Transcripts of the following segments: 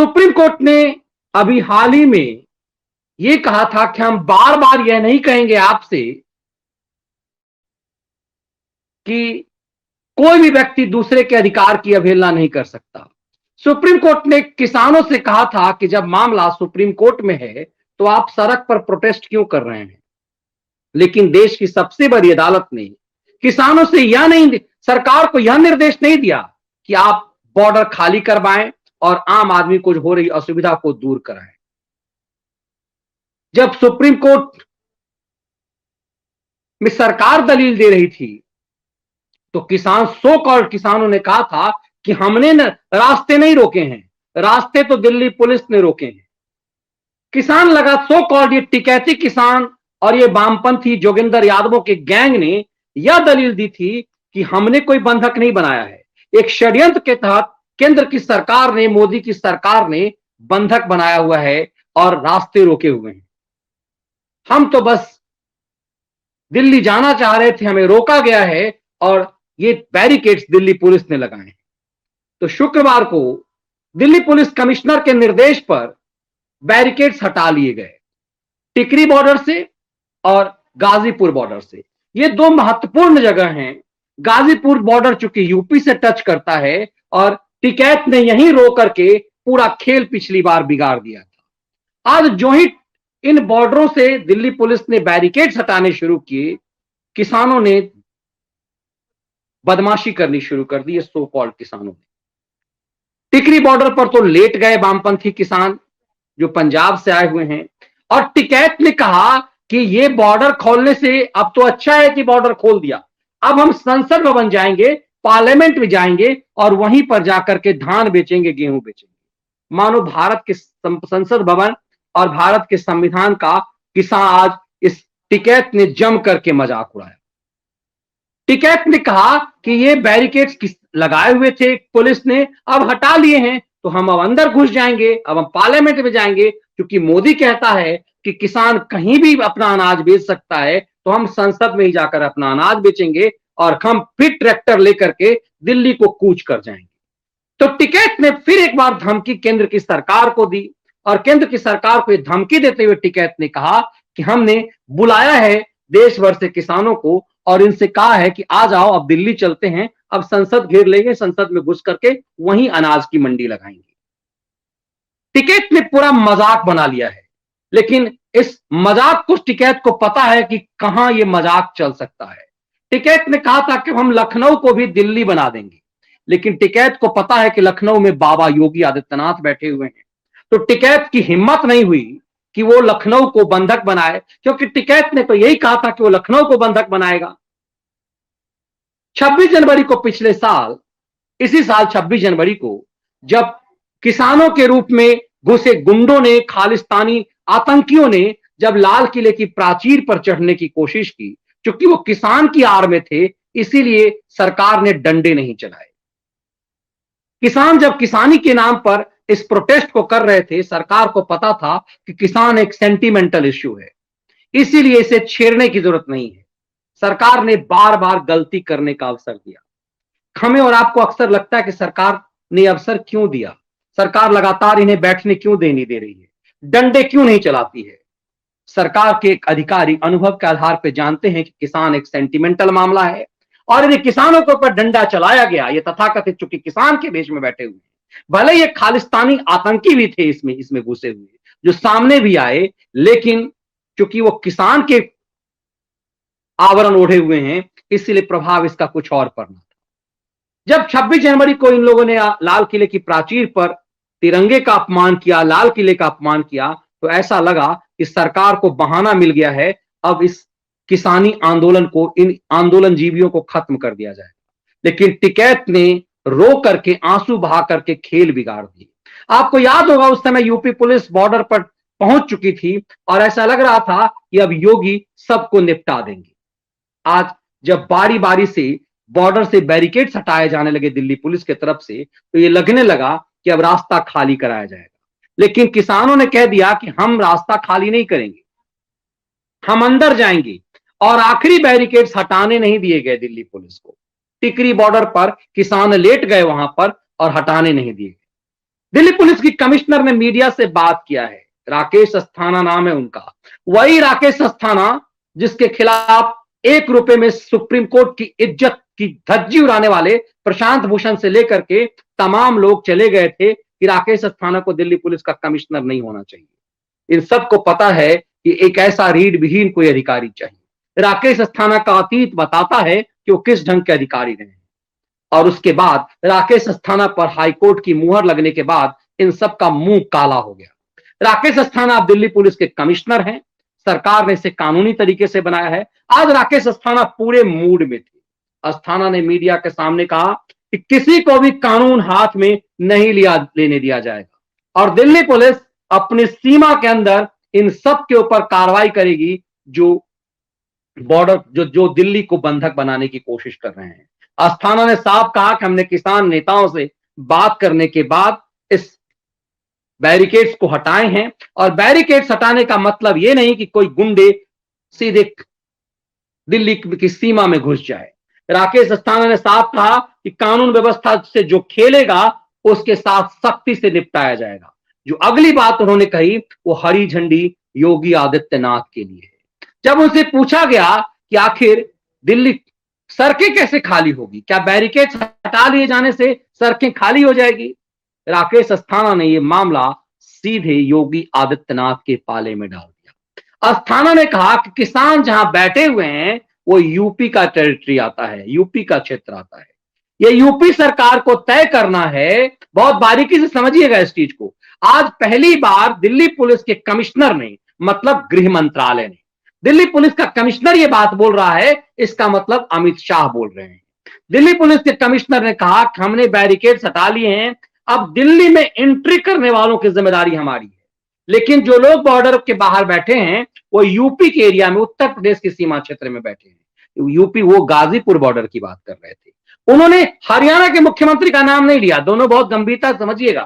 Supreme court ने अभी हाल ही में यह कहा था कि हम बार बार यह नहीं कहेंगे आपसे कि कोई भी व्यक्ति दूसरे के अधिकार की अवहेलना नहीं कर सकता। सुप्रीम कोर्ट ने किसानों से कहा था कि जब मामला सुप्रीम कोर्ट में है तो आप सड़क पर प्रोटेस्ट क्यों कर रहे हैं। लेकिन देश की सबसे बड़ी अदालत ने किसानों से यह नहीं, सरकार को यह निर्देश नहीं दिया कि आप बॉर्डर खाली करवाएं और आम आदमी को हो रही असुविधा को दूर कराएं। जब सुप्रीम कोर्ट में सरकार दलील दे रही थी तो सो कॉल्ड किसानों ने कहा था कि हमने रास्ते नहीं रोके हैं, रास्ते तो दिल्ली पुलिस ने रोके हैं। किसान लगा सो कॉल्ड ये टिकैती किसान और ये वामपंथी जोगिंदर यादवों के गैंग ने यह दलील दी थी कि हमने कोई बंधक नहीं बनाया है, एक षड्यंत्र के तहत केंद्र की सरकार ने, मोदी की सरकार ने बंधक बनाया हुआ है और रास्ते रोके हुए हैं। हम तो बस दिल्ली जाना चाह रहे थे, हमें रोका गया है और ये बैरिकेड्स दिल्ली पुलिस ने लगाए हैं। तो शुक्रवार को दिल्ली पुलिस कमिश्नर के निर्देश पर बैरिकेड्स हटा लिए गए, टिकरी बॉर्डर से और गाजीपुर बॉर्डर से। ये दो महत्वपूर्ण जगह हैं। गाजीपुर बॉर्डर चूंकि यूपी से टच करता है और टिकैत ने यहीं रो करके पूरा खेल पिछली बार बिगाड़ दिया था। आज जो ही इन बॉर्डरों से दिल्ली पुलिस ने बैरिकेड्स हटाने शुरू किए, किसानों ने बदमाशी करनी शुरू कर दी। सो कॉल्ड किसानों ने टिकरी बॉर्डर पर तो लेट गए वामपंथी किसान जो पंजाब से आए हुए हैं, और टिकैत ने कहा कि ये बॉर्डर खोलने से अब तो अच्छा है कि बॉर्डर खोल दिया, अब हम संसद भवन जाएंगे, पार्लियामेंट में जाएंगे और वहीं पर जाकर के धान बेचेंगे, गेहूं बेचेंगे। मानो भारत के संसद भवन और भारत के संविधान का किसान आज इस टिकैत ने जम करके मजाक उड़ाया। टिकैत ने कहा कि ये बैरिकेड्स लगाए हुए थे पुलिस ने, अब हटा लिए हैं तो हम अब अंदर घुस जाएंगे, अब हम पार्लियामेंट में जाएंगे, क्योंकि मोदी कहता है कि किसान कहीं भी अपना अनाज बेच सकता है, तो हम संसद में ही जाकर अपना अनाज बेचेंगे और हम फिर ट्रैक्टर लेकर के दिल्ली को कूच कर जाएंगे। तो टिकैत ने फिर एक बार धमकी केंद्र की सरकार को दी और केंद्र की सरकार को धमकी देते हुए टिकैत ने कहा कि हमने बुलाया है देश भर से किसानों को और इनसे कहा है कि आ जाओ, अब दिल्ली चलते हैं, अब संसद घेर लेंगे, संसद में घुस करके वहीं अनाज की मंडी लगाएंगे। टिकैत ने पूरा मजाक बना लिया है, लेकिन इस मजाक को टिकैत को पता है कि कहां यह मजाक चल सकता है। टिकैत ने कहा था कि हम लखनऊ को भी दिल्ली बना देंगे, लेकिन टिकैत को पता है कि लखनऊ में बाबा योगी आदित्यनाथ बैठे हुए हैं, तो टिकैत की हिम्मत नहीं हुई कि वो लखनऊ को बंधक बनाए, क्योंकि टिकैत ने तो यही कहा था कि वो लखनऊ को बंधक बनाएगा। 26 जनवरी को पिछले साल, इसी साल 26 जनवरी को, जब किसानों के रूप में घुसे गुंडों ने, खालिस्तानी आतंकियों ने जब लाल किले की प्राचीर पर चढ़ने की कोशिश की, क्योंकि वो किसान की आड़ में थे, इसीलिए सरकार ने डंडे नहीं चलाए। किसान जब किसानी के नाम पर इस प्रोटेस्ट को कर रहे थे, सरकार को पता था कि किसान एक सेंटिमेंटल इश्यू है, इसीलिए इसे छेड़ने की जरूरत नहीं है। सरकार ने बार बार गलती करने का अवसर दिया। हमें और आपको अक्सर लगता है कि सरकार ने अवसर क्यों दिया, सरकार लगातार इन्हें बैठने क्यों नहीं दे रही है, डंडे क्यों नहीं चलाती है। सरकार के एक अधिकारी अनुभव के आधार पर जानते हैं कि किसान एक सेंटिमेंटल मामला है और इन्हें किसानों के ऊपर डंडा चलाया गया। ये तथाकथित चूंकि किसान के देश में बैठे हुए हैं, भले ये खालिस्तानी आतंकी भी थे इसमें घुसे हुए जो सामने भी आए, लेकिन चूंकि वो किसान के आवरण ओढ़े हुए हैं, इसलिए प्रभाव इसका कुछ और पड़ना था। जब 26 जनवरी को इन लोगों ने लाल किले की प्राचीर पर तिरंगे का अपमान किया, लाल किले का अपमान किया, तो ऐसा लगा कि सरकार को बहाना मिल गया है, अब इस किसानी आंदोलन को, इन आंदोलन जीवियों को खत्म कर दिया जाए। लेकिन टिकैत ने रो करके, आंसू बहा करके खेल बिगाड़ दिए। आपको याद होगा उस समय यूपी पुलिस बॉर्डर पर पहुंच चुकी थी और ऐसा लग रहा था कि अब योगी सबको निपटा देंगे। आज जब बारी बारी से बॉर्डर से बैरिकेड्स हटाए जाने लगे दिल्ली पुलिस की तरफ से, तो ये लगने लगा कि अब रास्ता खाली कराया जाएगा। लेकिन किसानों ने कह दिया कि हम रास्ता खाली नहीं करेंगे, हम अंदर जाएंगे, और आखिरी बैरिकेड्स हटाने नहीं दिए गए दिल्ली पुलिस को। टिकरी बॉर्डर पर किसान लेट गए वहां पर और हटाने नहीं दिए गए। दिल्ली पुलिस की कमिश्नर ने मीडिया से बात किया है। राकेश अस्थाना नाम है उनका, वही राकेश अस्थाना जिसके खिलाफ 1 रुपए में सुप्रीम कोर्ट की इज्जत की धज्जी उड़ाने वाले प्रशांत भूषण से लेकर के तमाम लोग चले गए थे कि राकेश अस्थाना को दिल्ली पुलिस का कमिश्नर नहीं होना चाहिए। इन सबको पता है कि एक ऐसा रीढ़ विहीन कोई अधिकारी चाहिए। राकेश अस्थाना का अतीत बताता है कि वो किस ढंग के अधिकारी रहे, और उसके बाद राकेश अस्थाना पर हाईकोर्ट की मुहर लगने के बाद इन सब का मुंह काला हो गया। राकेश अस्थाना अब दिल्ली पुलिस के कमिश्नर हैं। सरकार ने इसे कानूनी तरीके से बनाया है। आज राकेश अस्थाना पूरे मूड में थे। अस्थाना ने मीडिया के सामने कहा कि किसी को भी कानून हाथ में नहीं लेने दिया जाएगा और दिल्ली पुलिस अपनी सीमा के अंदर इन सब के ऊपर कार्रवाई करेगी जो बॉर्डर जो दिल्ली को बंधक बनाने की कोशिश कर रहे हैं। अस्थाना ने साफ कहा कि हमने किसान नेताओं से बात करने के बाद इस बैरिकेड्स को हटाए हैं, और बैरिकेड्स हटाने का मतलब यह नहीं कि कोई गुंडे सीधे दिल्ली की सीमा में घुस जाए। राकेश अस्थाना ने साफ कहा कि कानून व्यवस्था से जो खेलेगा उसके साथ सख्ती से निपटाया जाएगा। जो अगली बात उन्होंने कही वो हरी झंडी योगी आदित्यनाथ के लिए है। जब उनसे पूछा गया कि आखिर दिल्ली सड़कें कैसे खाली होगी, क्या बैरिकेड्स हटा लिए जाने से सड़कें खाली हो जाएगी, राकेश अस्थाना ने यह मामला सीधे योगी आदित्यनाथ के पाले में डाल दिया। अस्थाना ने कहा कि किसान जहां बैठे हुए हैं वो यूपी का टेरिटरी आता है, यूपी का क्षेत्र आता है। यह यूपी सरकार को तय करना है। बहुत बारीकी से समझिएगा इस चीज को। आज पहली बार दिल्ली पुलिस के कमिश्नर ने, मतलब गृह मंत्रालय ने, दिल्ली पुलिस का कमिश्नर ये बात बोल रहा है, इसका मतलब अमित शाह बोल रहे हैं। दिल्ली पुलिस के कमिश्नर ने कहा कि हमने बैरिकेड्स हटा लिए हैं, अब दिल्ली में एंट्री करने वालों की जिम्मेदारी हमारी है, लेकिन जो लोग बॉर्डर के बाहर बैठे हैं वो यूपी के एरिया में, उत्तर प्रदेश के सीमा क्षेत्र में बैठे हैं। यूपी, वो गाजीपुर बॉर्डर की बात कर रहे थे। उन्होंने हरियाणा के मुख्यमंत्री का नाम नहीं लिया। दोनों बहुत गंभीरता समझिएगा,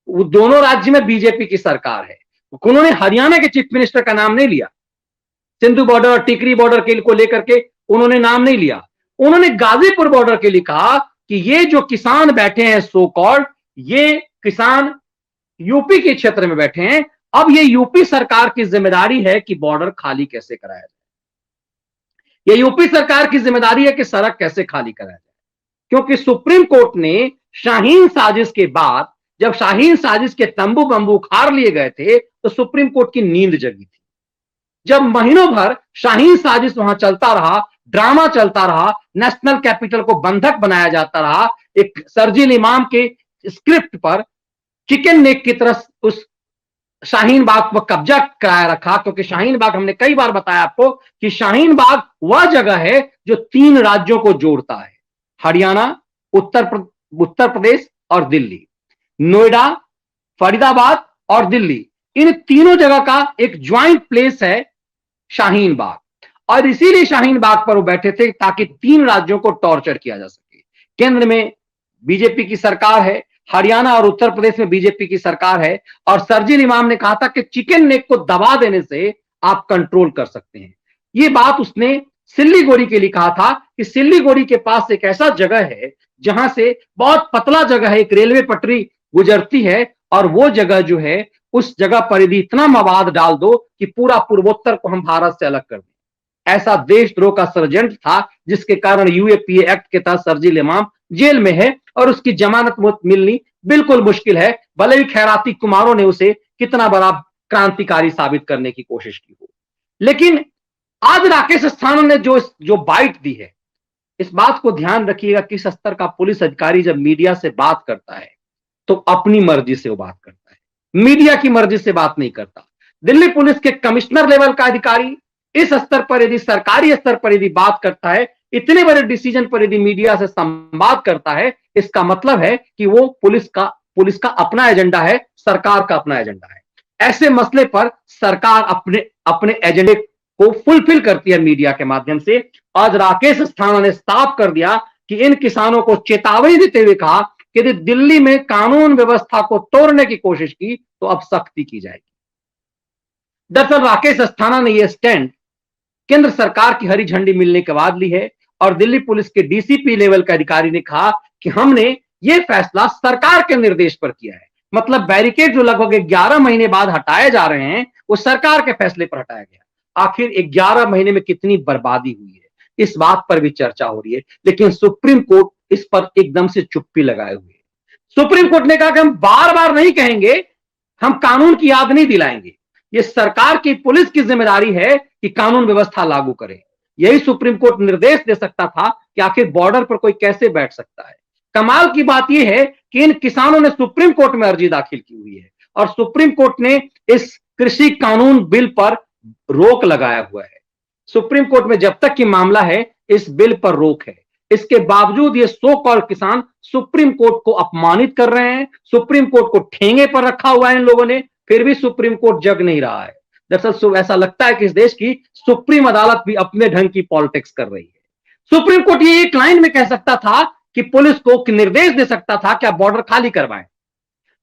वो दोनों राज्य में बीजेपी की सरकार है। उन्होंने हरियाणा के चीफ मिनिस्टर का नाम नहीं लिया। सिंधु बॉर्डर और टिकरी बॉर्डर के को लेकर के उन्होंने नाम नहीं लिया। उन्होंने गाजीपुर बॉर्डर के लिए कहा कि ये जो किसान बैठे हैं सो कॉल्ड, ये किसान यूपी के क्षेत्र में बैठे हैं, अब ये यूपी सरकार की जिम्मेदारी है कि बॉर्डर खाली कैसे कराया जाए। ये यूपी सरकार की जिम्मेदारी है कि सड़क कैसे खाली कराया जाए, क्योंकि सुप्रीम कोर्ट ने शाहीन साजिश के बाद, जब शाहीन साजिश के तंबू बंबू उखाड़ लिए गए थे, तो सुप्रीम कोर्ट की नींद जगी थी। जब महीनों भर शाहीन साजिश वहां चलता रहा, ड्रामा चलता रहा, नेशनल कैपिटल को बंधक बनाया जाता रहा, एक शरजील इमाम के स्क्रिप्ट पर चिकन नेक की तरह उस शाहीन बाग पर कब्जा कराया रखा। क्योंकि शाहीन बाग, हमने कई बार बताया आपको कि शाहीन बाग वह जगह है जो 3 राज्यों को जोड़ता है, हरियाणा, उत्तर प्रदेश और दिल्ली। नोएडा, फरीदाबाद और दिल्ली, इन तीनों जगह का एक ज्वाइंट प्लेस है शाहीन बाग, और इसीलिए शाहीन बाग पर वो बैठे थे ताकि 3 राज्यों को टॉर्चर किया जा सके। केंद्र में बीजेपी की सरकार है, हरियाणा और उत्तर प्रदेश में बीजेपी की सरकार है, और शरजील इमाम ने कहा था कि चिकन नेक को दबा देने से आप कंट्रोल कर सकते हैं। ये बात उसने सिल्लीगुड़ी के लिए कहा था कि सिल्लीगुड़ी के पास एक ऐसा जगह है जहां से बहुत पतला जगह है, एक रेलवे पटरी गुजरती है, और वो जगह जो है, उस जगह पर यदि इतना मवाद डाल दो कि पूरा पूर्वोत्तर को हम भारत से अलग कर दें। ऐसा देशद्रोह का षड्यंत्र था, जिसके कारण यूएपीए एक्ट के तहत शरजील इमाम जेल में है और उसकी जमानत मिलनी बिल्कुल मुश्किल है, भले ही खैराती कुमारों ने उसे कितना बड़ा क्रांतिकारी साबित करने की कोशिश की हो। लेकिन आज राकेश अस्थाना ने जो बाइट दी है, इस बात को ध्यान रखिएगा, किस स्तर का पुलिस अधिकारी जब मीडिया से बात करता है तो अपनी मर्जी से वो बात करता है, मीडिया की मर्जी से बात नहीं करता। दिल्ली पुलिस के कमिश्नर लेवल का अधिकारी इस स्तर पर यदि, सरकारी स्तर पर यदि बात करता है, इतने बड़े डिसीजन पर यदि मीडिया से संवाद करता है, इसका मतलब है कि वो पुलिस का अपना एजेंडा है, सरकार का अपना एजेंडा है। ऐसे मसले पर सरकार अपने एजेंडे को फुलफिल करती है मीडिया के माध्यम से। आज राकेश अस्थाना ने साफ कर दिया कि इन किसानों को चेतावनी देते हुए कहा कि यदि दिल्ली में कानून व्यवस्था को तोड़ने की कोशिश की तो अब सख्ती की जाएगी। दरअसल राकेश अस्थाना ने यह स्टैंड केंद्र सरकार की हरी झंडी मिलने के बाद ली है, और दिल्ली पुलिस के डीसीपी लेवल के अधिकारी ने कहा कि हमने ये फैसला सरकार के निर्देश पर किया है, मतलब बैरिकेड जो लगभग 11 महीने बाद हटाए जा रहे हैं, वो सरकार के फैसले पर हटाया गया। आखिर 11 महीने में कितनी बर्बादी हुई है, इस बात पर भी चर्चा हो रही है, लेकिन सुप्रीम कोर्ट इस पर एकदम से चुप्पी लगाए हुए है। सुप्रीम कोर्ट ने कहा कि हम बार बार नहीं कहेंगे, हम कानून की याद नहीं दिलाएंगे। ये सरकार की, पुलिस की जिम्मेदारी है कि कानून व्यवस्था लागू करे। यही सुप्रीम कोर्ट निर्देश दे सकता था कि आखिर बॉर्डर पर कोई कैसे बैठ सकता है। कमाल की बात यह है कि इन किसानों ने सुप्रीम कोर्ट में अर्जी दाखिल की हुई है और सुप्रीम कोर्ट ने इस कृषि कानून बिल पर रोक लगाया हुआ है। सुप्रीम कोर्ट में जब तक कि मामला है, इस बिल पर रोक है। इसके बावजूद ये सो कॉल्ड किसान सुप्रीम कोर्ट को अपमानित कर रहे हैं, सुप्रीम कोर्ट को ठेंगे पर रखा हुआ है इन लोगों ने, फिर भी सुप्रीम कोर्ट जग नहीं रहा है। दरअसल ऐसा लगता है कि इस देश की सुप्रीम अदालत भी अपने ढंग की पॉलिटिक्स कर रही है। सुप्रीम कोर्ट ये एक लाइन में कह सकता था कि पुलिस को निर्देश दे सकता था कि आप बॉर्डर खाली करवाएं।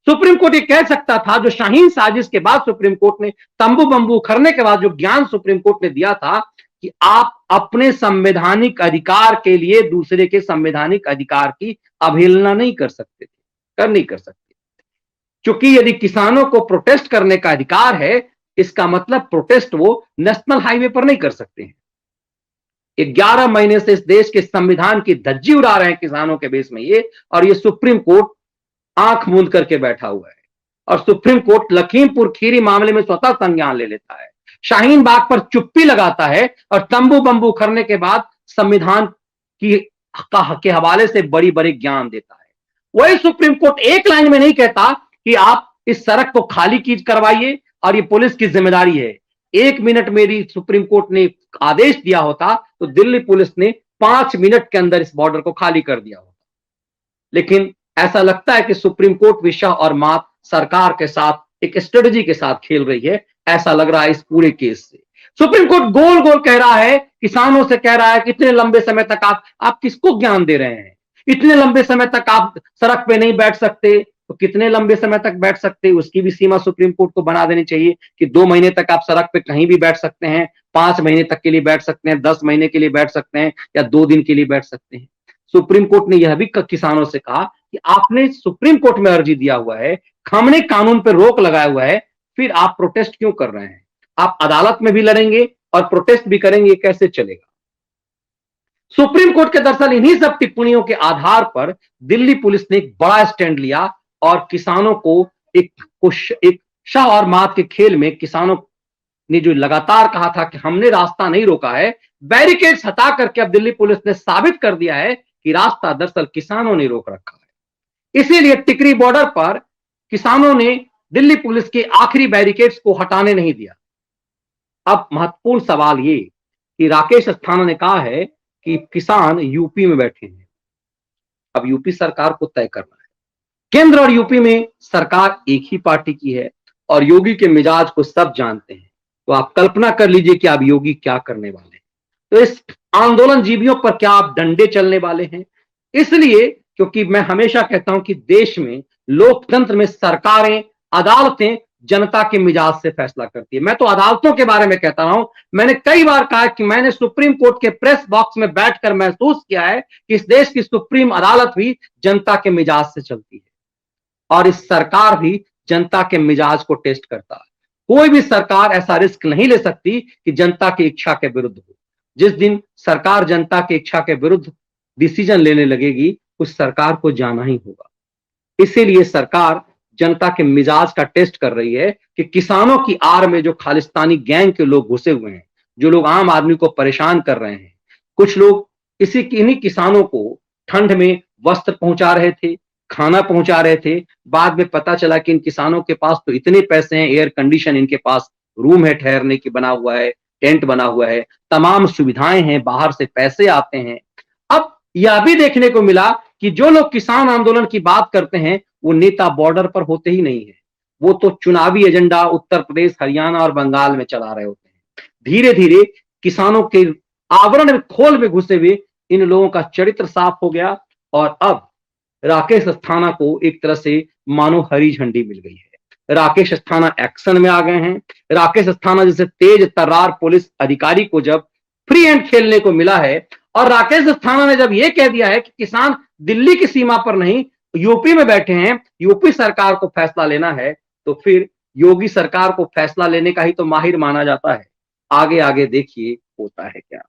सुप्रीम कोर्ट ये कह सकता था, जो शाहीन साजिश के बाद सुप्रीम कोर्ट ने तंबू बंबू उखड़ने के बाद जो ज्ञान सुप्रीम कोर्ट ने दिया था कि आप अपने संवैधानिक अधिकार के लिए दूसरे के संवैधानिक अधिकार की अवहेलना नहीं कर सकते थे, नहीं कर सकते। क्योंकि यदि किसानों को प्रोटेस्ट करने का अधिकार है, इसका मतलब प्रोटेस्ट वो नेशनल हाईवे पर नहीं कर सकते हैं। 11 महीने से इस देश के संविधान की धज्जी उड़ा रहे हैं किसानों के बेस में ये, और ये सुप्रीम कोर्ट आंख मूंद करके बैठा हुआ है। और सुप्रीम कोर्ट लखीमपुर खीरी मामले में स्वतः संज्ञान ले लेता है, शाहीन बाग पर चुप्पी लगाता है और तंबू बंबू उखड़ने के बाद संविधान के हवाले से बड़ी बड़ी ज्ञान देता है। वही सुप्रीम कोर्ट एक लाइन में नहीं कहता कि आप इस सड़क को खाली करवाइए और ये पुलिस की जिम्मेदारी है। 1 मिनट मेरी सुप्रीम कोर्ट ने आदेश दिया होता तो दिल्ली पुलिस ने 5 मिनट के अंदर इस बॉर्डर को खाली कर दिया होता। लेकिन ऐसा लगता है कि सुप्रीम कोर्ट विशा और मात सरकार के साथ एक स्ट्रेटजी के साथ खेल रही है, ऐसा लग रहा है इस पूरे केस से। सुप्रीम कोर्ट गोल गोल कह रहा है, किसानों से कह रहा है कि इतने लंबे समय तक आप किसको ज्ञान दे रहे हैं? इतने लंबे समय तक आप सड़क पे नहीं बैठ सकते, तो कितने लंबे समय तक बैठ सकते, उसकी भी सीमा सुप्रीम कोर्ट को बना देनी चाहिए कि 2 महीने तक आप सड़क पे कहीं भी बैठ सकते हैं, 5 महीने तक के लिए बैठ सकते हैं, 10 महीने के लिए बैठ सकते हैं, या 2 दिन के लिए बैठ सकते हैं। सुप्रीम कोर्ट ने यह भी किसानों से कहा कि आपने सुप्रीम कोर्ट में अर्जी दिया हुआ है, हमने कानून पर रोक लगाया हुआ है, फिर आप प्रोटेस्ट क्यों कर रहे हैं? आप अदालत में भी लड़ेंगे और प्रोटेस्ट भी करेंगे, कैसे चलेगा? सुप्रीम कोर्ट के दरअसल इन्हीं सब टिप्पणियों के आधार पर दिल्ली पुलिस ने एक बड़ा स्टैंड लिया और किसानों को एक शाह और मात के खेल में किसानों ने जो लगातार कहा था कि हमने रास्ता नहीं रोका है, बैरिकेड्स हटा करके अब दिल्ली पुलिस ने साबित कर दिया है कि रास्ता दरअसल किसानों ने रोक रखा है। इसीलिए टिकरी बॉर्डर पर किसानों ने दिल्ली पुलिस के आखिरी बैरिकेड्स को हटाने नहीं दिया। अब महत्वपूर्ण सवाल ये कि राकेश अस्थाना ने कहा है कि किसान यूपी में बैठे हैं, अब यूपी सरकार को तय करना है। केंद्र और यूपी में सरकार एक ही पार्टी की है और योगी के मिजाज को सब जानते हैं, तो आप कल्पना कर लीजिए कि आप योगी क्या करने वाले हैं। तो इस आंदोलन जीवियों पर क्या आप डंडे चलने वाले हैं? इसलिए क्योंकि मैं हमेशा कहता हूं कि देश में लोकतंत्र में सरकारें, अदालतें जनता के मिजाज से फैसला करती है। मैं तो अदालतों के बारे में कहता रहा हूं, मैंने कई बार कहा कि मैंने सुप्रीम कोर्ट के प्रेस बॉक्स में बैठकर महसूस किया है कि इस देश की सुप्रीम अदालत भी जनता के मिजाज से चलती है और इस सरकार भी जनता के मिजाज को टेस्ट करता है। कोई भी सरकार ऐसा रिस्क नहीं ले सकती कि जनता की इच्छा के विरुद्ध हो। जिस दिन सरकार जनता की इच्छा के विरुद्ध डिसीजन लेने लगेगी, उस सरकार को जाना ही होगा। इसीलिए सरकार जनता के मिजाज का टेस्ट कर रही है कि किसानों की आड़ में जो खालिस्तानी गैंग के लोग घुसे हुए हैं, जो लोग आम आदमी को परेशान कर रहे हैं, कुछ लोग इन्हीं किसानों को ठंड में वस्त्र पहुंचा रहे थे, खाना पहुंचा रहे थे। बाद में पता चला कि इन किसानों के पास तो इतने पैसे हैं, एयर कंडीशन इनके पास रूम है ठहरने की बना हुआ है, टेंट बना हुआ है, तमाम सुविधाएं हैं, बाहर से पैसे आते हैं। अब यह भी देखने को मिला कि जो लोग किसान आंदोलन की बात करते हैं वो नेता बॉर्डर पर होते ही नहीं है, वो तो चुनावी एजेंडा उत्तर प्रदेश, हरियाणा और बंगाल में चला रहे होते हैं। धीरे धीरे किसानों के आवरण में, खोल में घुसे हुए इन लोगों का चरित्र साफ हो गया और अब राकेश अस्थाना को एक तरह से मानो हरी झंडी मिल गई है। राकेश अस्थाना एक्शन में आ गए हैं। राकेश अस्थाना जैसे तेज तर्रार पुलिस अधिकारी को जब फ्री हैंड खेलने को मिला है और राकेश अस्थाना ने जब यह कह दिया है कि किसान दिल्ली की सीमा पर नहीं यूपी में बैठे हैं, यूपी सरकार को फैसला लेना है, तो फिर योगी सरकार को फैसला लेने का ही तो माहिर माना जाता है। आगे आगे देखिए होता है क्या।